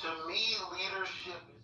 To me, leadership is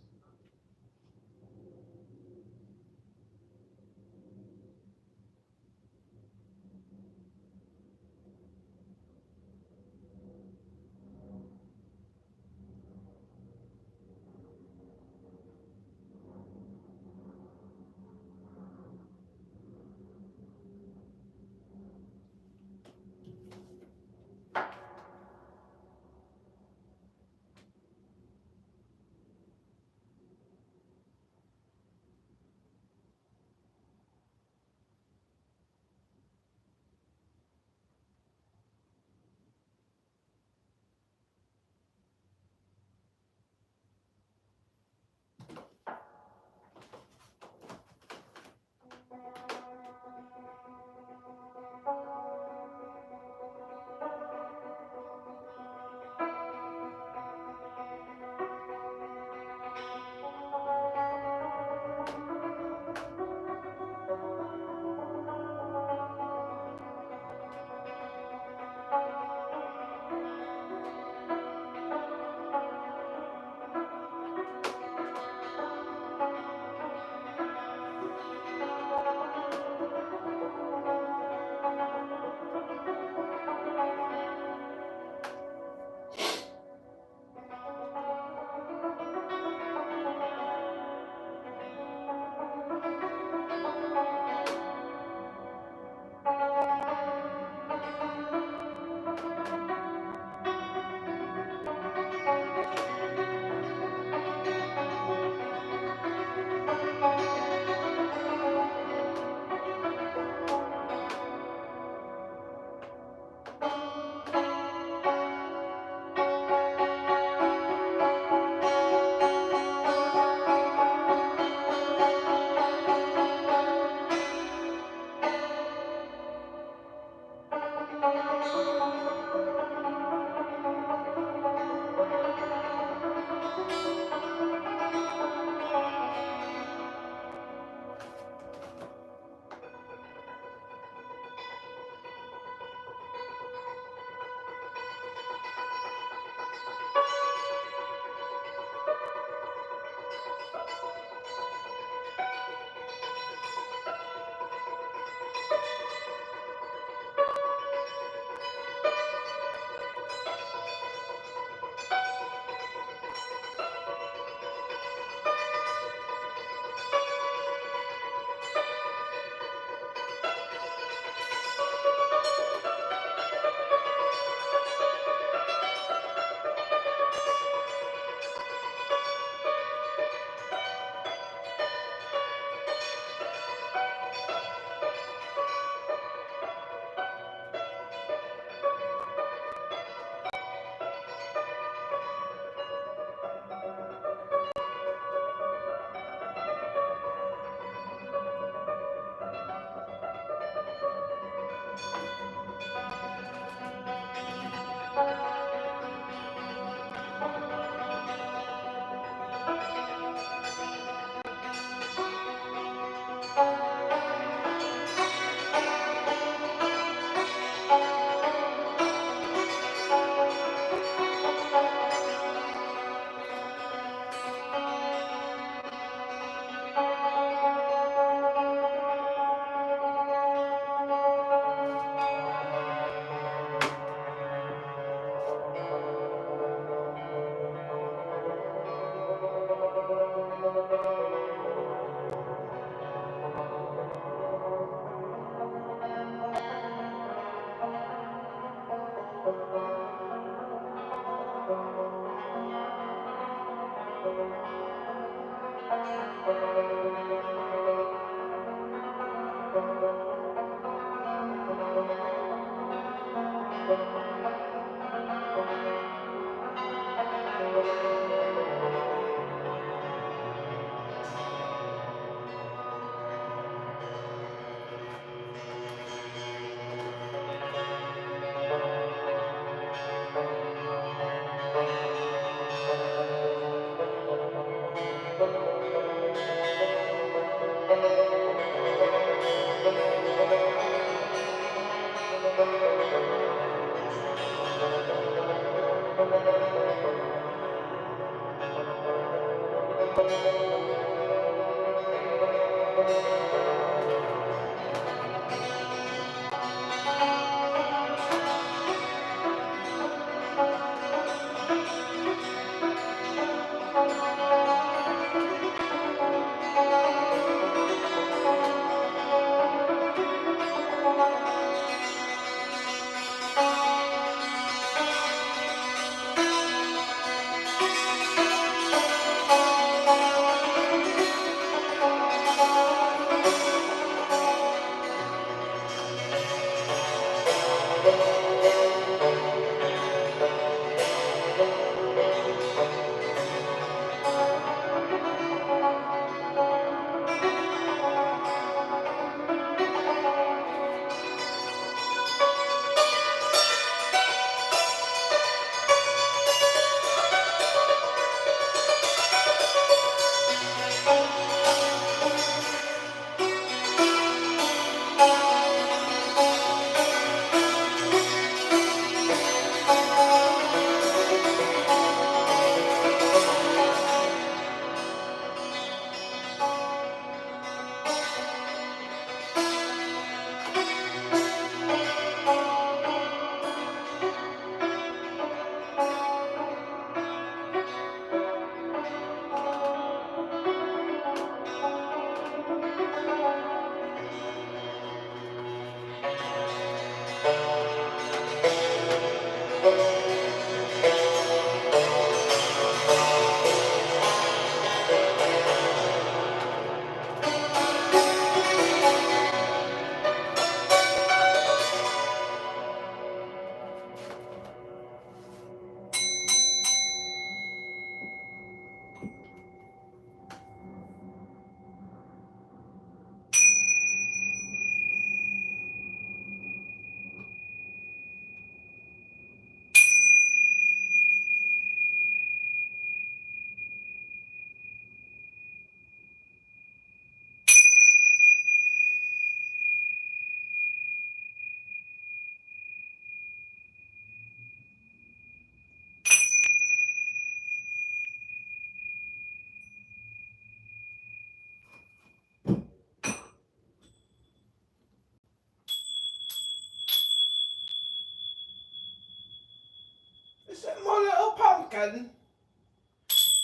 Is it my little pumpkin?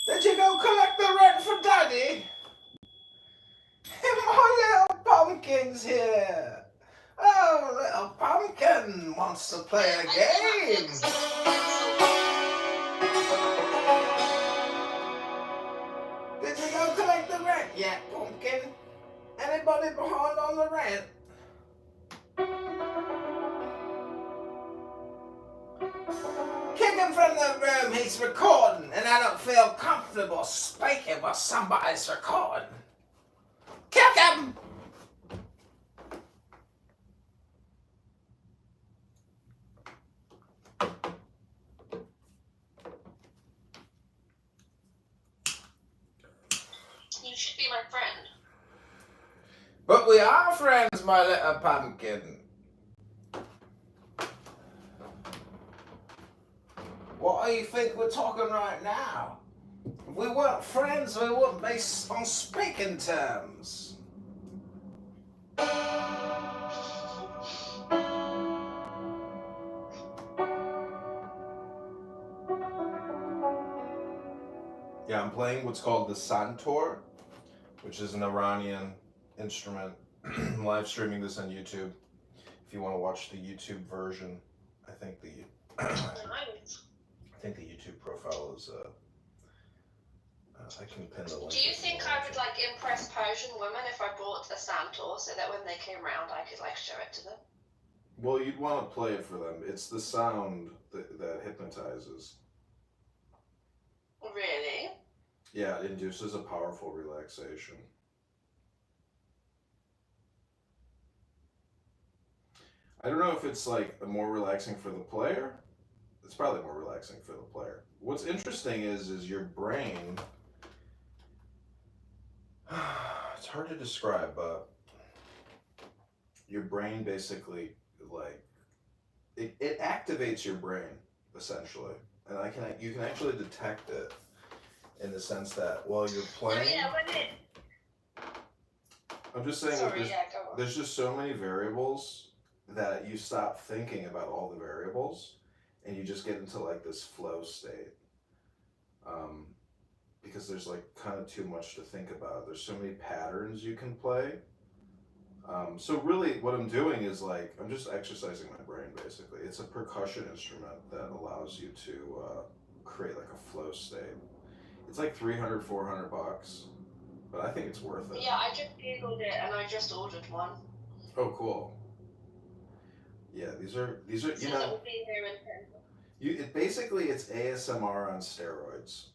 Did you go collect the rent for Daddy? My little pumpkin's here. Oh, little pumpkin wants to play a game. Did you go collect the rent yet, pumpkin? Anybody behind on the rent? Kick him from the room, he's recording, and I don't feel comfortable speaking while somebody's recording. Kick him! You should be my friend. But we are friends, my little pumpkin. What do you think we're talking right now? If we weren't friends, we wouldn't be on speaking terms. Yeah, I'm playing what's called the santur, which is an Iranian instrument. I'm live streaming this on YouTube. If you want to watch the YouTube version, I think the YouTube profile is I can pin the link. Do you think I would like impress Persian women if I bought the santur so that when they came round I could like show it to them? Well, you'd want to play it for them. It's the sound that hypnotizes. Really? Yeah, it induces a powerful relaxation. I don't know if it's like more relaxing for the player. It's probably more relaxing for the player. What's interesting is your brain. It's hard to describe, but your brain basically like it activates your brain essentially, and you can actually detect it in the sense that while you're No, playing, yeah, when it. I'm just saying that Sorry, yeah, go on. there's just so many variables that you stop thinking about all the variables, and you just get into like this flow state. Um, because there's like kind of too much to think about. There's so many patterns you can play. So really, what I'm doing is like I'm just exercising my brain. Basically, it's a percussion instrument that allows you to create like a flow state. It's like 300, $400, but I think it's worth it. Yeah, I just googled it and I just ordered one. Oh, cool. Yeah, these are It says it will be here in 10. basically it's ASMR on steroids.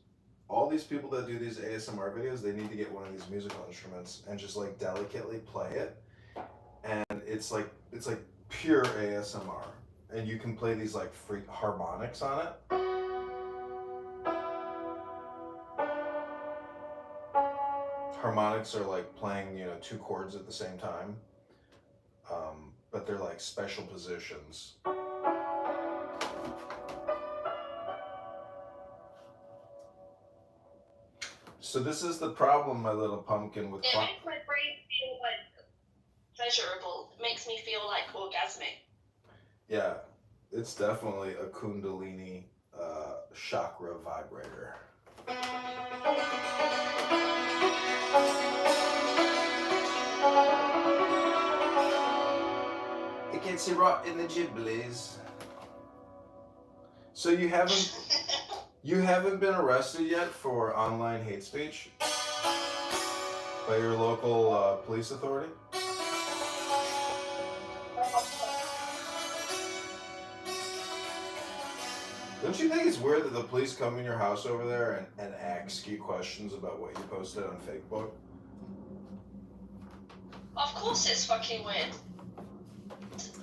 All these people that do these ASMR videos, they need to get one of these musical instruments and just like delicately play it, and it's like pure ASMR, and you can play these like free harmonics on it. Harmonics are like playing two chords at the same time, but they're like special positions. So this is the problem, my little pumpkin, with It makes my brain feel like pleasurable. It makes me feel like orgasmic. Yeah, it's definitely a Kundalini chakra vibrator. It gets you right in the giblies. So you haven't been arrested yet for online hate speech by your local police authority? Don't you think it's weird that the police come in your house over there and ask you questions about what you posted on Facebook? Of course it's fucking weird.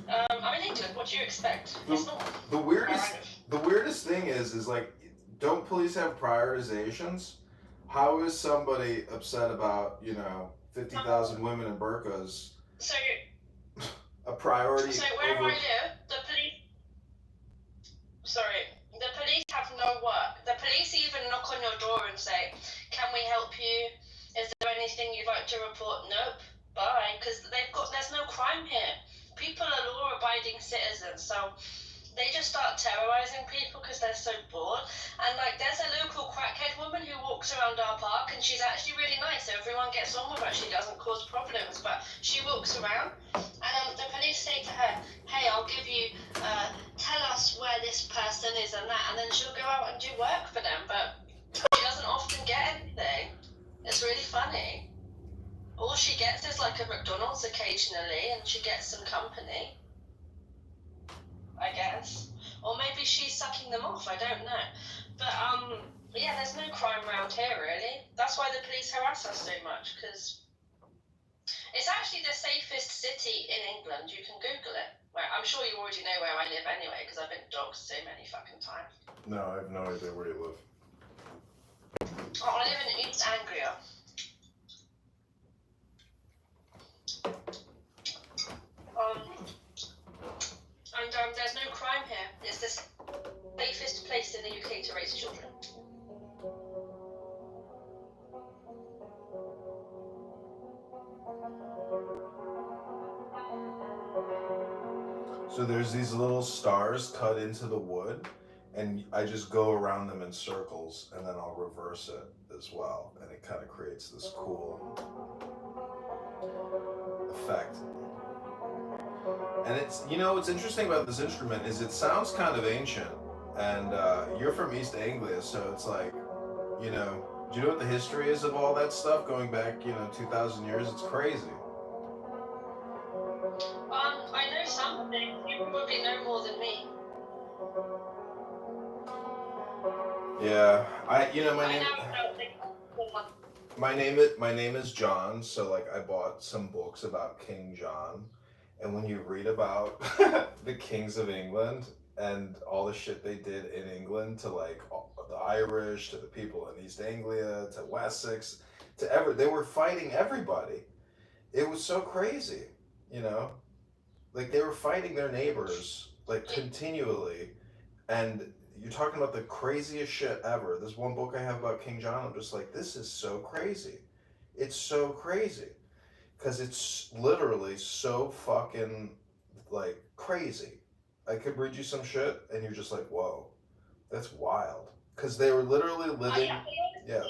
I'm in England, what do you expect? It's not. The weirdest thing is like, don't police have prioritizations? How is somebody upset about 50,000 women in burqas So a priority? So where I live, the police have no work. The police even knock on your door and say, "Can we help you? Is there anything you'd like to report?" Nope. Bye. Because there's no crime here. People are law-abiding citizens, so they just start terrorizing people because they're so bored. And like, there's a local crackhead woman who walks around our park, and she's actually really nice. Everyone gets on with her. She doesn't cause problems, but she walks around, and the police say to her, "Hey, I'll give you, tell us where this person is and that," and then she'll go out and do work for them. But she doesn't often get anything. It's really funny. All she gets is like a McDonald's occasionally, and she gets some company, I guess. Or maybe she's sucking them off, I don't know. But, yeah, there's no crime around here, really. That's why the police harass us so much, because it's actually the safest city in England. You can Google it. Well, I'm sure you already know where I live anyway, because I've been doxxed so many fucking times. No, I have no idea where you live. Oh, I live in East Anglia. And there's no crime here. It's the safest place in the UK to raise children. So there's these little stars cut into the wood, and I just go around them in circles, and then I'll reverse it as well, and it kind of creates this cool effect. And it's what's interesting about this instrument is it sounds kind of ancient, and you're from East Anglia, so it's like, do you know what the history is of all that stuff going back 2,000 years? It's crazy. I know some things. You probably know more than me. Yeah, my name is John, so like I bought some books about King John, and when you read about the kings of England and all the shit they did in England to like the Irish, to the people in East Anglia, to Wessex, they were fighting everybody. It was so crazy, like they were fighting their neighbors like continually, and you're talking about the craziest shit ever. There's one book I have about King John. I'm just like, this is so crazy. It's so crazy because it's literally so fucking like crazy. I could read you some shit and you're just like, whoa, that's wild. Because they were literally living. Yeah.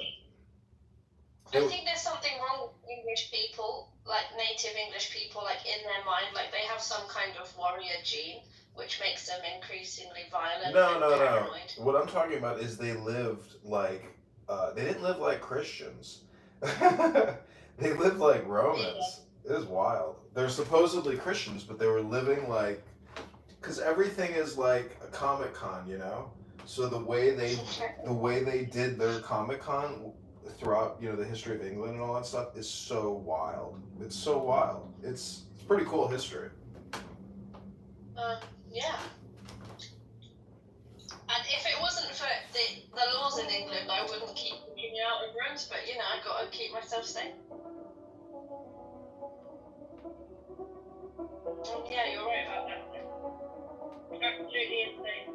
I think there's something wrong with English people, like native English people, like in their mind, like they have some kind of warrior gene, which makes them increasingly violent and paranoid. What I'm talking about is they lived like, they didn't live like Christians. They lived like Romans. It is wild. They're supposedly Christians, but they were living like, because everything is like a Comic Con, you know. So the way they did their Comic Con throughout, you know, the history of England and all that stuff is so wild. It's so wild. It's pretty cool history. Yeah. And if it wasn't for the laws in England, I wouldn't keep kicking out of rooms, but you know, I gotta keep myself safe. Yeah, you're right about that. Absolutely insane.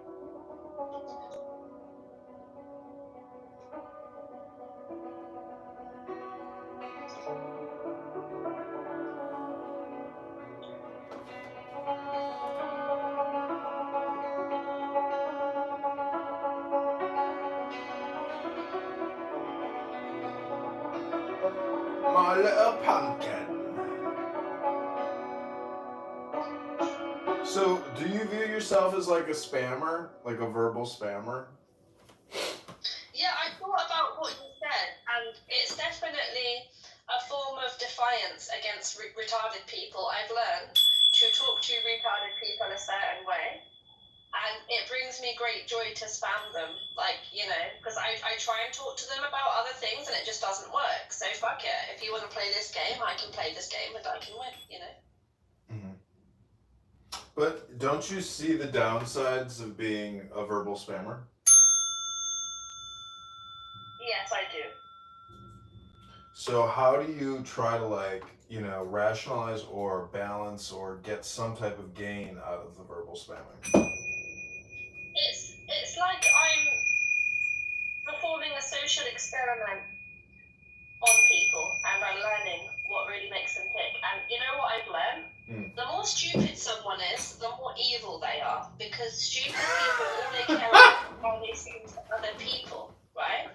My little pumpkin. So, do you view yourself as like a spammer, like a verbal spammer? Yeah, I thought about what you said, and it's definitely a form of defiance against retarded people. I've learned to talk to retarded people a certain way, and it brings me great joy to spam them, like, you know, because I try and talk to them about other things, and it just doesn't work. So fuck it. If you want to play this game, I can play this game, and I can win, you know? Mm-hmm. But don't you see the downsides of being a verbal spammer? Yes, I do. So how do you try to, like, you know, rationalize or balance or get some type of gain out of the verbal spamming? It's like I'm performing a social experiment on people, and I'm learning what really makes them tick. And you know what I've learned? The more stupid someone is, the more evil they are. Because stupid people, all they care about is how they seem to other people, right?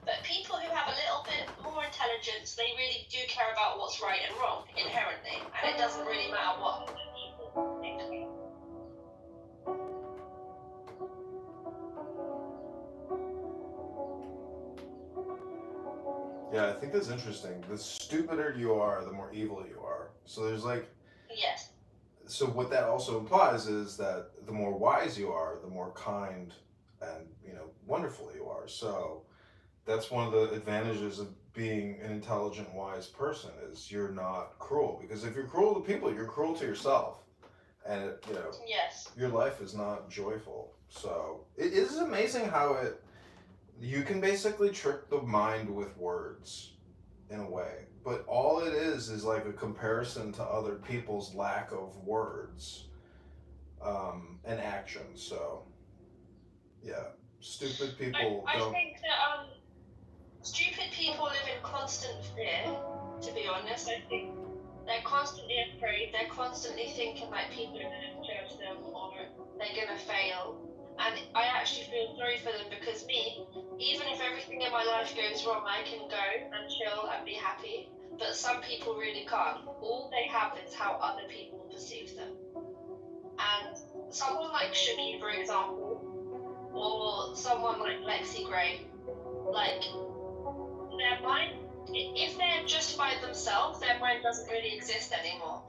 But people who have a little bit more intelligence, they really do care about what's right and wrong inherently, and it doesn't really matter what other people think. Yeah, I think that's interesting. The stupider you are, the more evil you are. So there's like, yes. So what that also implies is that the more wise you are, the more kind and, you know, wonderful you are. So that's one of the advantages of being an intelligent, wise person is you're not cruel. Because if you're cruel to people, you're cruel to yourself, and you know, yes, your life is not joyful. So it is amazing how you can basically trick the mind with words in a way, but all it is like a comparison to other people's lack of words and action. So yeah, stupid people I don't. think that stupid people live in constant fear, to be honest. I think they're constantly afraid, they're constantly thinking like people are going to judge them or they're going to fail. And I actually feel sorry for them because even if everything in my life goes wrong, I can go and chill and be happy. But some people really can't. All they have is how other people perceive them. And someone like Shuggy, for example, or someone like Lexi Gray, like, their mind, if they're just by themselves, their mind doesn't really exist anymore.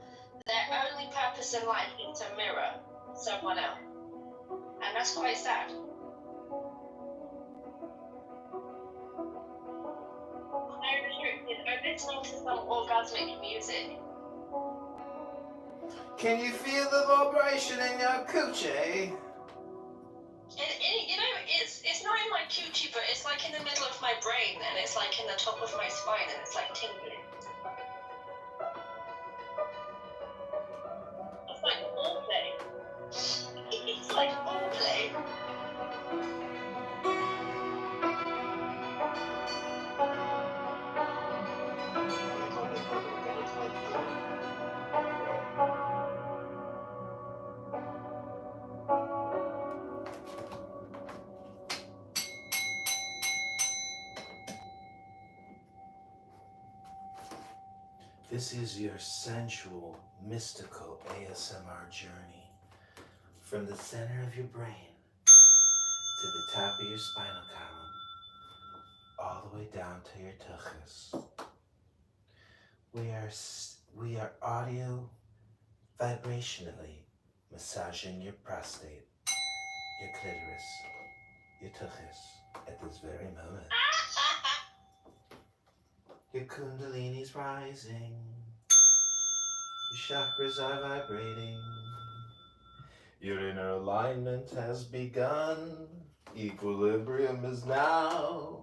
Their only purpose in life is to mirror someone else. And that's quite sad. I'm restricted. I'm listening to some orgasmic music. Can you feel the vibration in your coochie? You know, it's not in my coochie, but it's like in the middle of my brain, and it's like in the top of my spine, and it's like tingling. It's like foreplay. It's like foreplay. This is your sensual, mystical ASMR journey from the center of your brain to the top of your spinal column, all the way down to your tuchus. We are audio vibrationally massaging your prostate, your clitoris, your tuchus at this very moment. Your kundalini's rising. Your chakras are vibrating. Your inner alignment has begun. Equilibrium is now.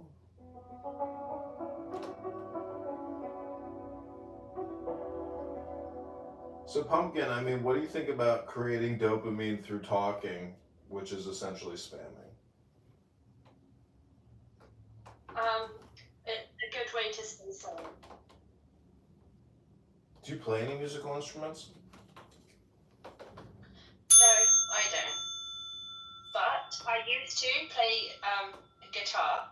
So, Pumpkin, I mean, what do you think about creating dopamine through talking, which is essentially spamming? A good way to say something. Do you play any musical instruments? No, I don't. But I used to play guitar.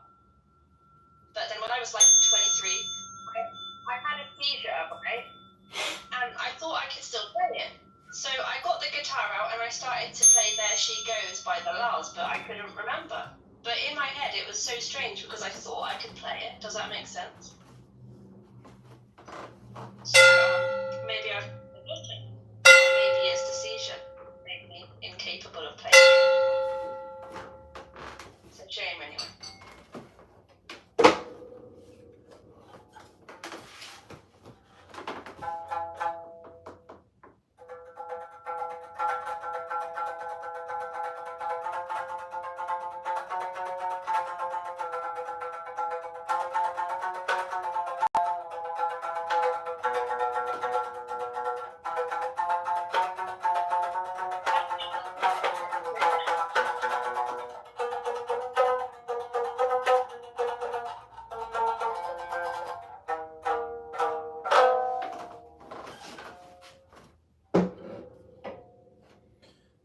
But then when I was like 23, I had a seizure, right? And I thought I could still play it. So I got the guitar out and I started to play There She Goes by the Lars, but I couldn't remember. But in my head it was so strange because I thought I could play it. Does that make sense? So maybe I've forgotten. Maybe it's the seizure. Made me incapable of playing it. It's a shame anyway.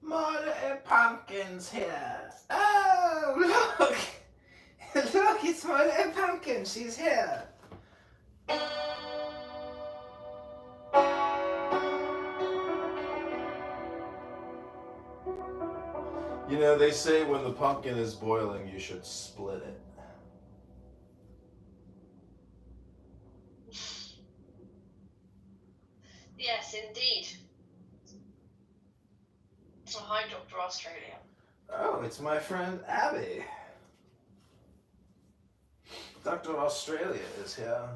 More little pumpkins here. Oh, look! Look, it's my little pumpkin. She's here. You know, they say when the pumpkin is boiling, you should split it. Yes, indeed. Oh, hi, Dr. Australia. Oh, it's my friend Abby. Dr. Australia is here.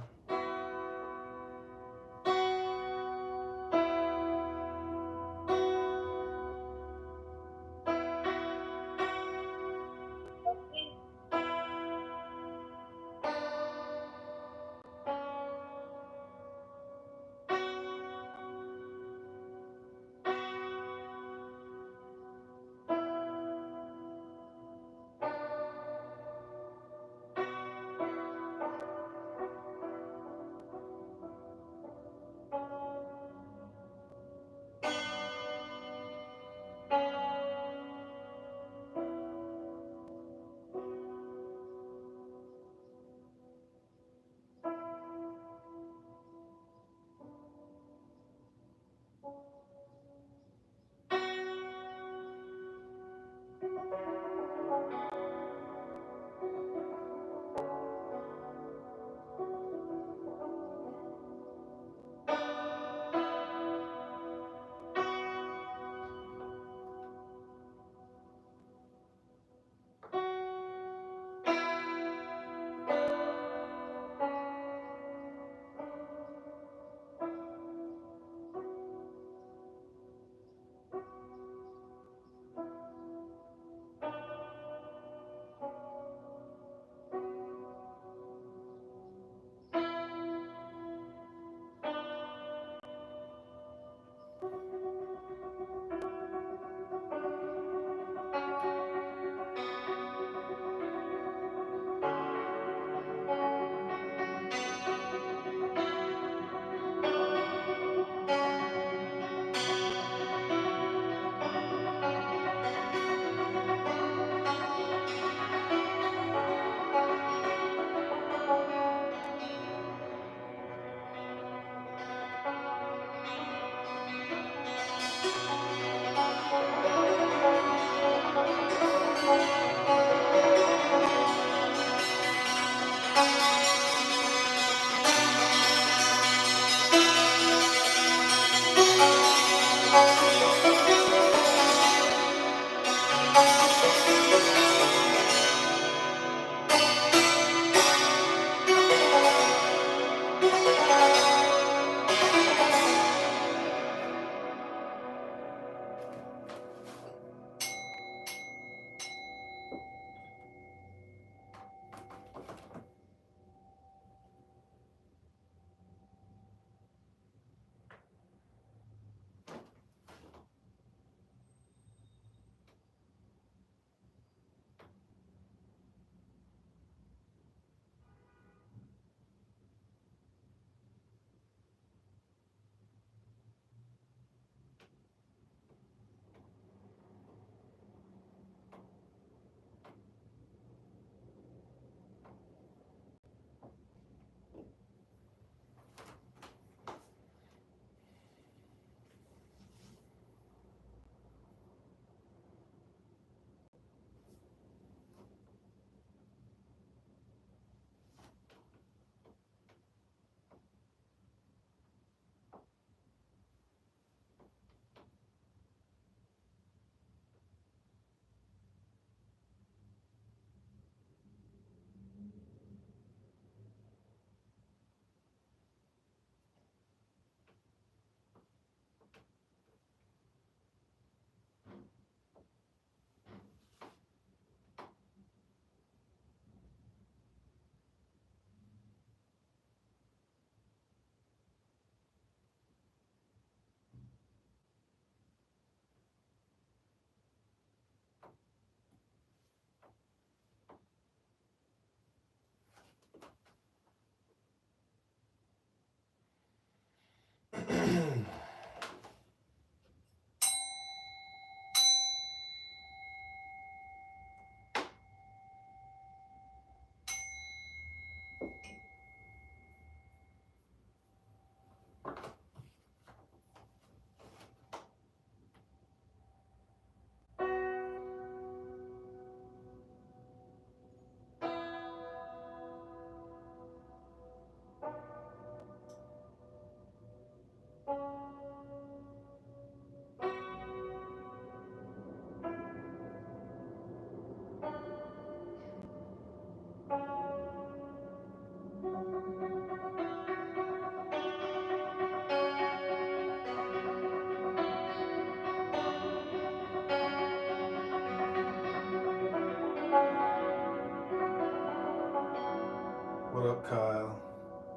Kyle.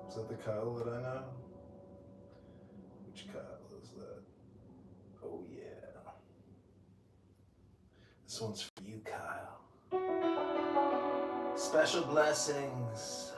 Is that the Kyle that I know? Which Kyle is that? Oh, yeah. This one's for you, Kyle. Special blessings.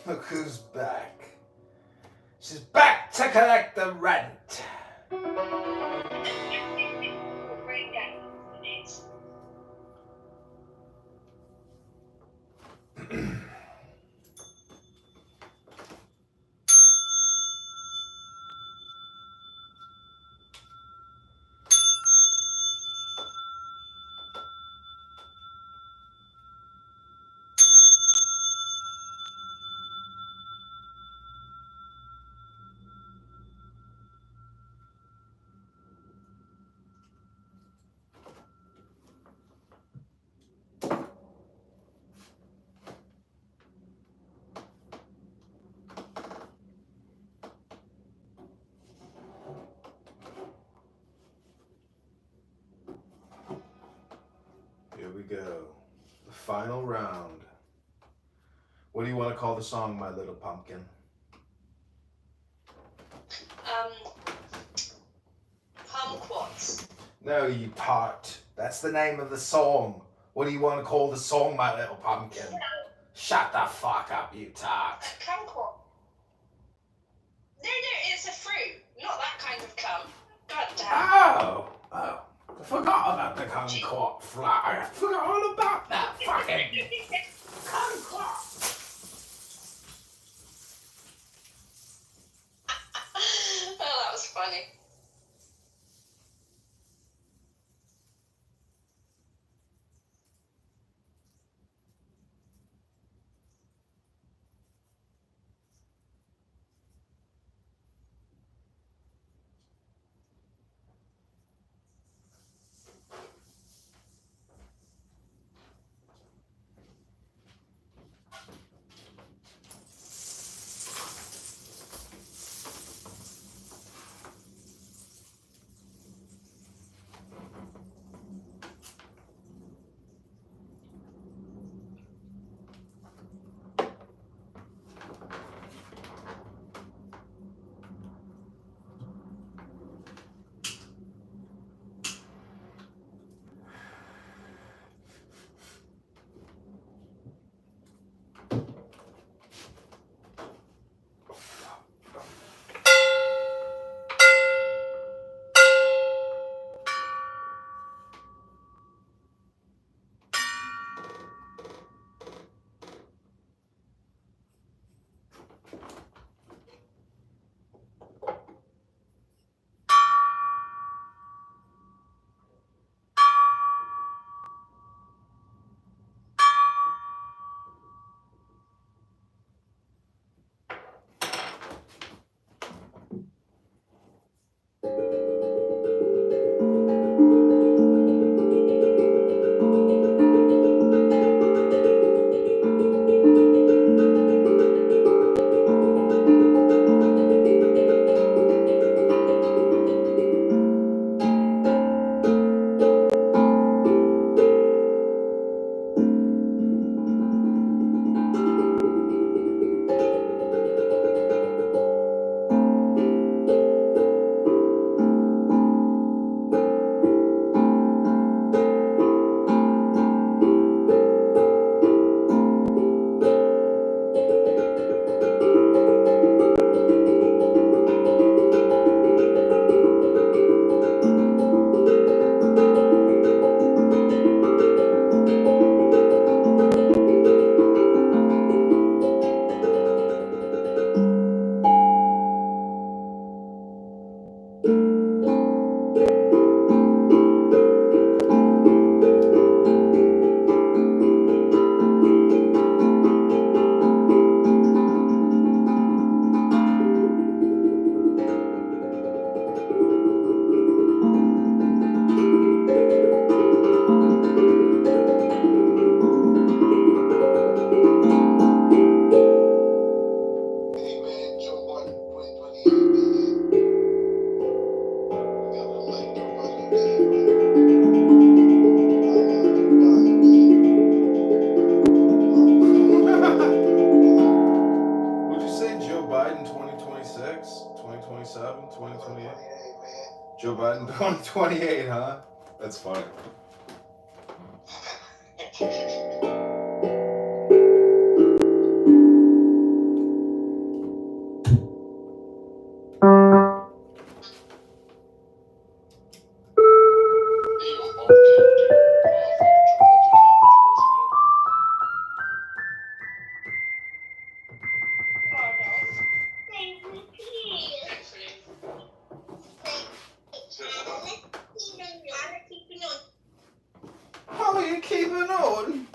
Look who's back. She's back to collect the rent. Here we go. The final round. What do you want to call the song, My Little Pumpkin? Kumquats. No, you tart. That's the name of the song. What do you want to call the song, My Little Pumpkin? Shut the fuck up, you tart. Kumquat. No, it's a fruit. Not that kind of cum. God damn. Oh. I forgot about the kumquat flower. I forgot all about that fucking kumquat. Oh, that was funny. Joe Biden 2028, huh? That's funny. How are you keeping on?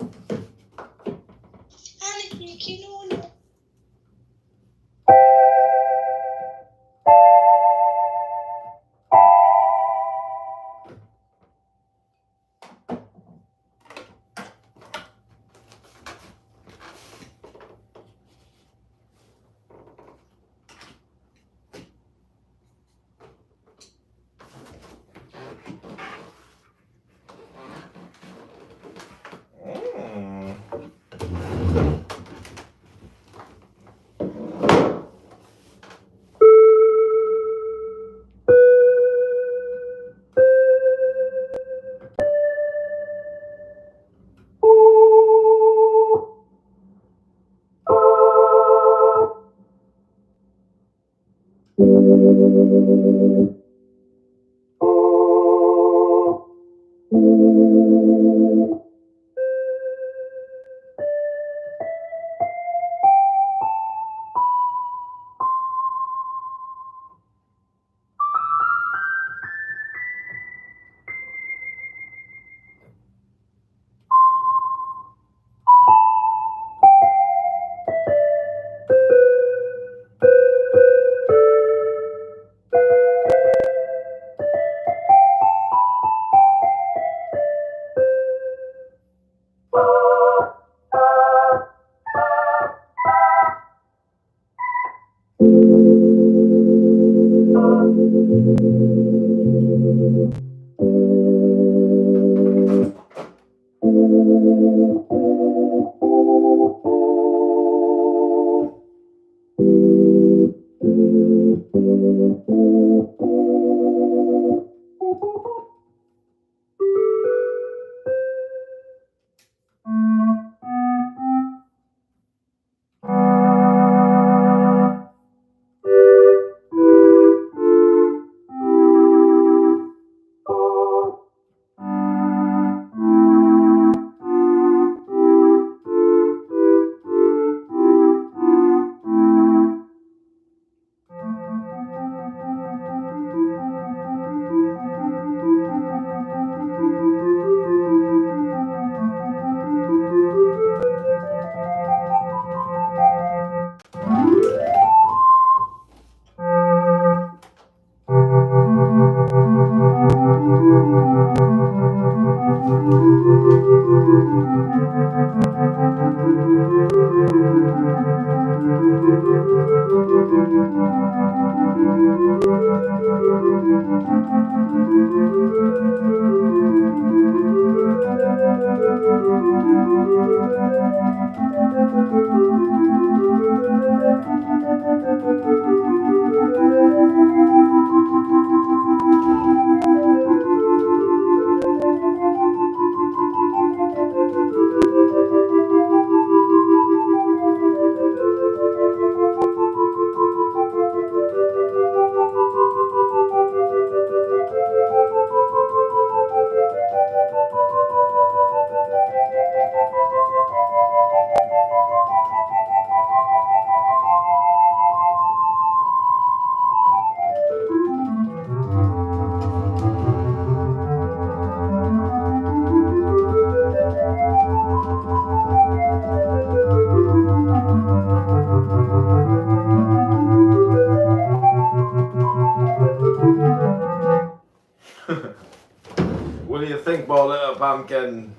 What do you think, my little pumpkin?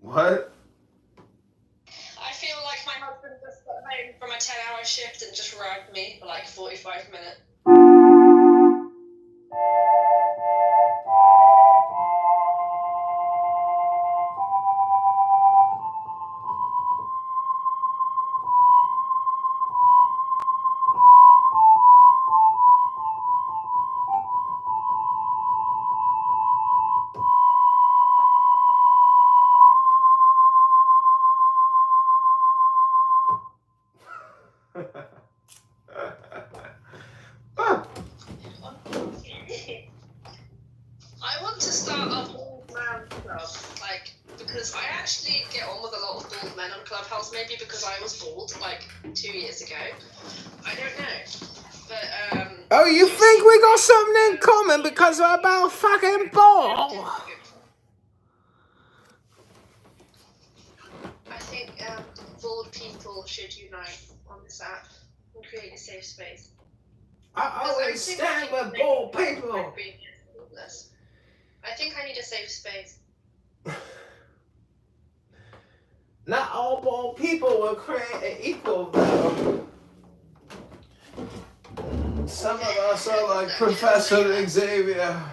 What? I feel like my husband just got home from a 10-hour shift and just ragged me for like 45 minutes. smartphones, maybe because I was bald like 2 years ago. I don't know. But oh, you think we got something in common because we're about fucking bald? I think bald people should unite on this app and create a safe space. I always stand with bald people. I think I need a safe space. Not all bald people will create an equal though. Some of us are like Professor Xavier.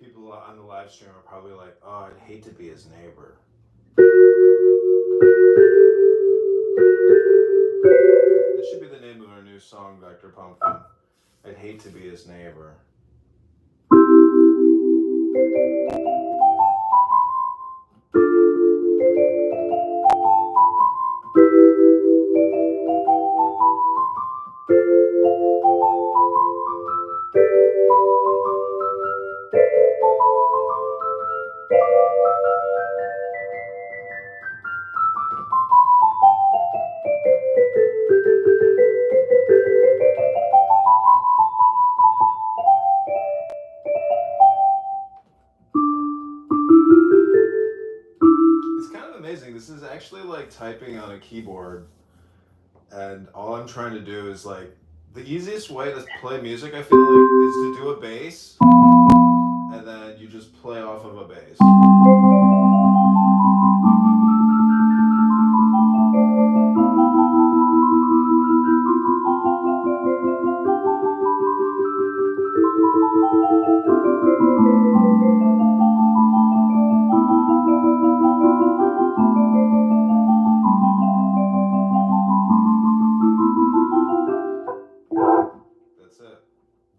People on the live stream are probably like, oh, I'd hate to be his neighbor. This should be the name of our new song, Dr. Pumpkin. I'd hate to be his neighbor. Amazing. This is actually like typing on a keyboard, and all I'm trying to do is like the easiest way to play music, I feel like, is to do a bass and then you just play off of a bass.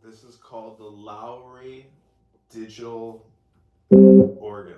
This is called the Lowry Digital Organ.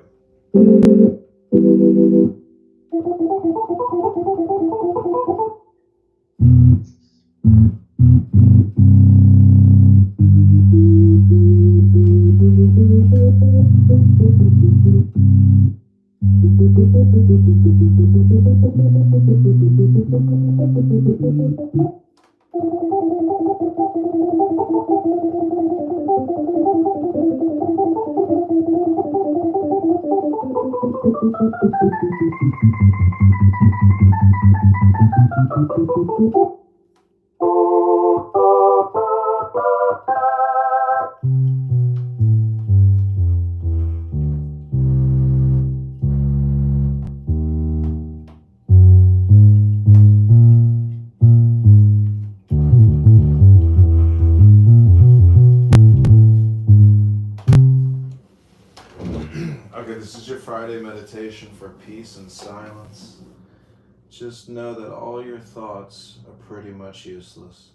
Okay, this is your Friday meditation for peace and silence. Just know that all your thoughts are pretty much useless.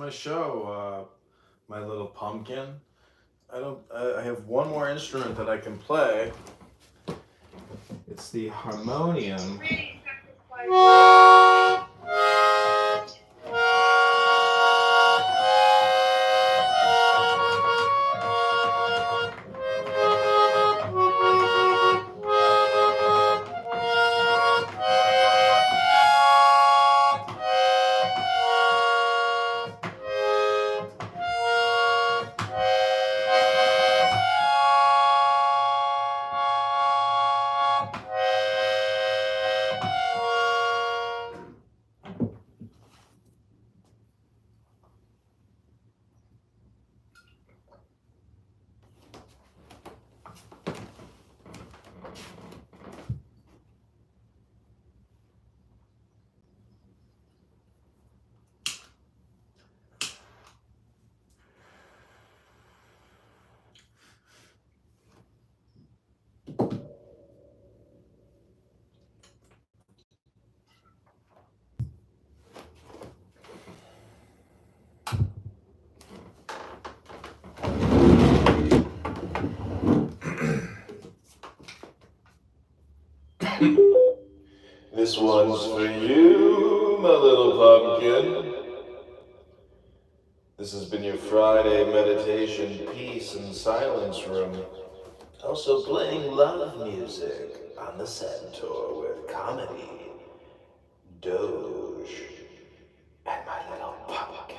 my show, My Little Pumpkin. I have one more instrument that I can play. It's the harmonium. Really satisfying. This one's for you, my little pumpkin. This has been your Friday meditation, peace, and silence room. Also playing love music on the Centaur with comedy, Doge, and my little pumpkin.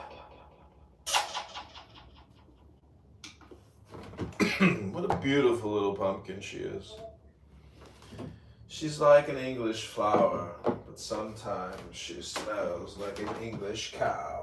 What a beautiful little pumpkin she is. She's like an English flower, but sometimes she smells like an English cow.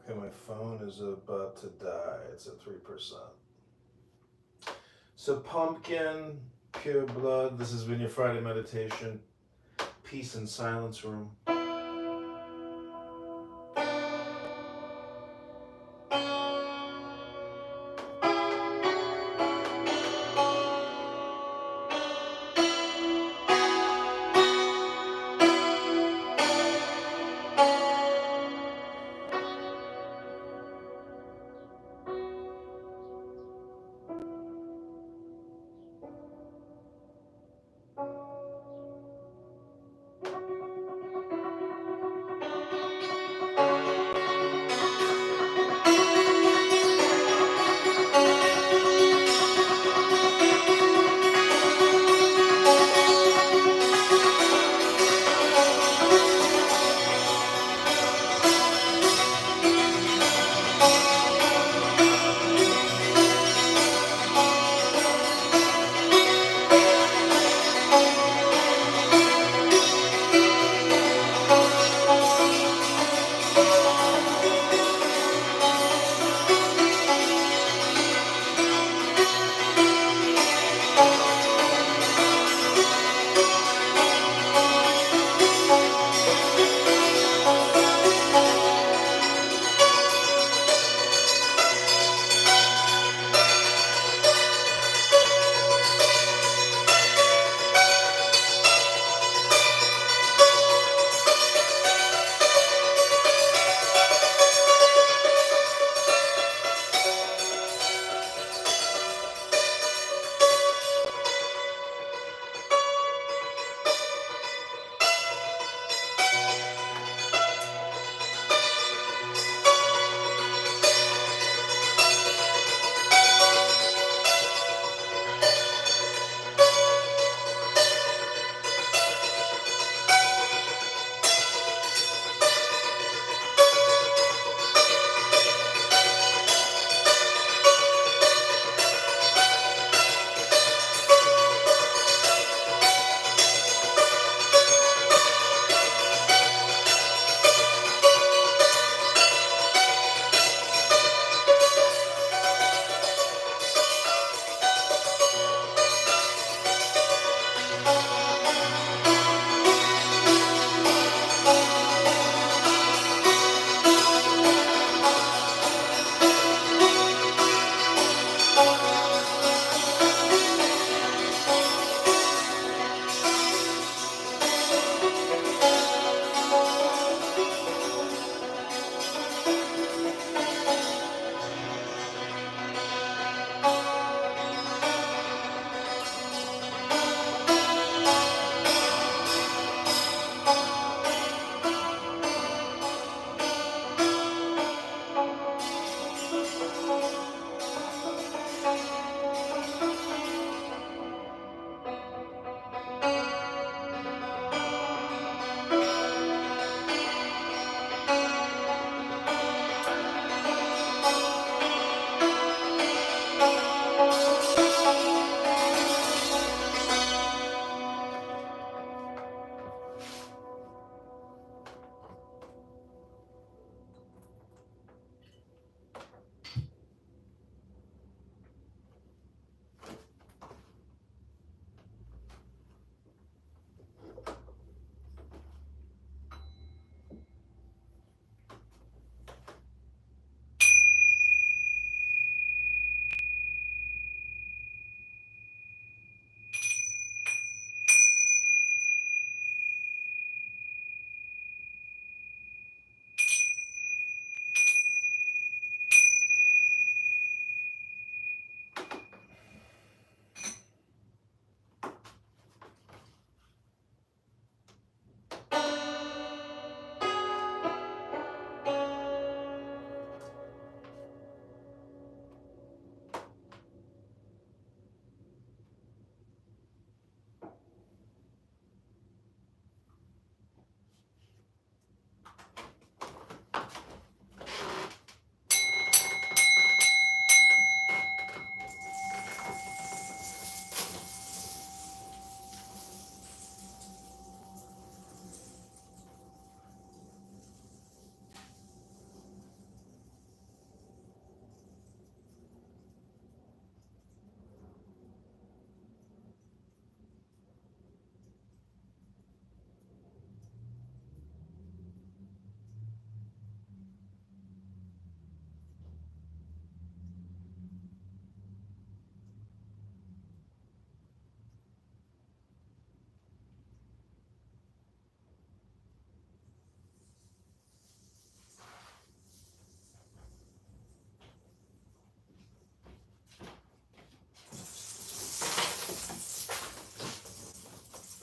Okay, my phone is about to die. It's at 3%. So, Pumpkin, Pure Blood, this has been your Friday meditation. Peace and Silence Room.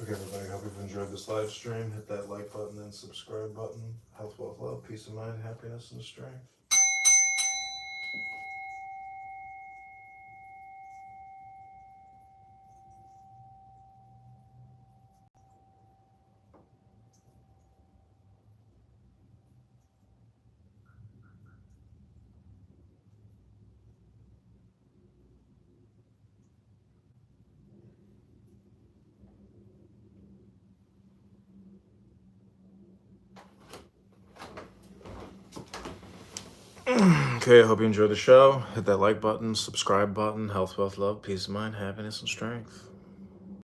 Okay, everybody, hope you've enjoyed this live stream. Hit that like button and subscribe button. Health, wealth, love, peace of mind, happiness, and strength. Okay, I hope you enjoyed the show. Hit that like button, subscribe button. Health, wealth, love, peace of mind, happiness, and strength.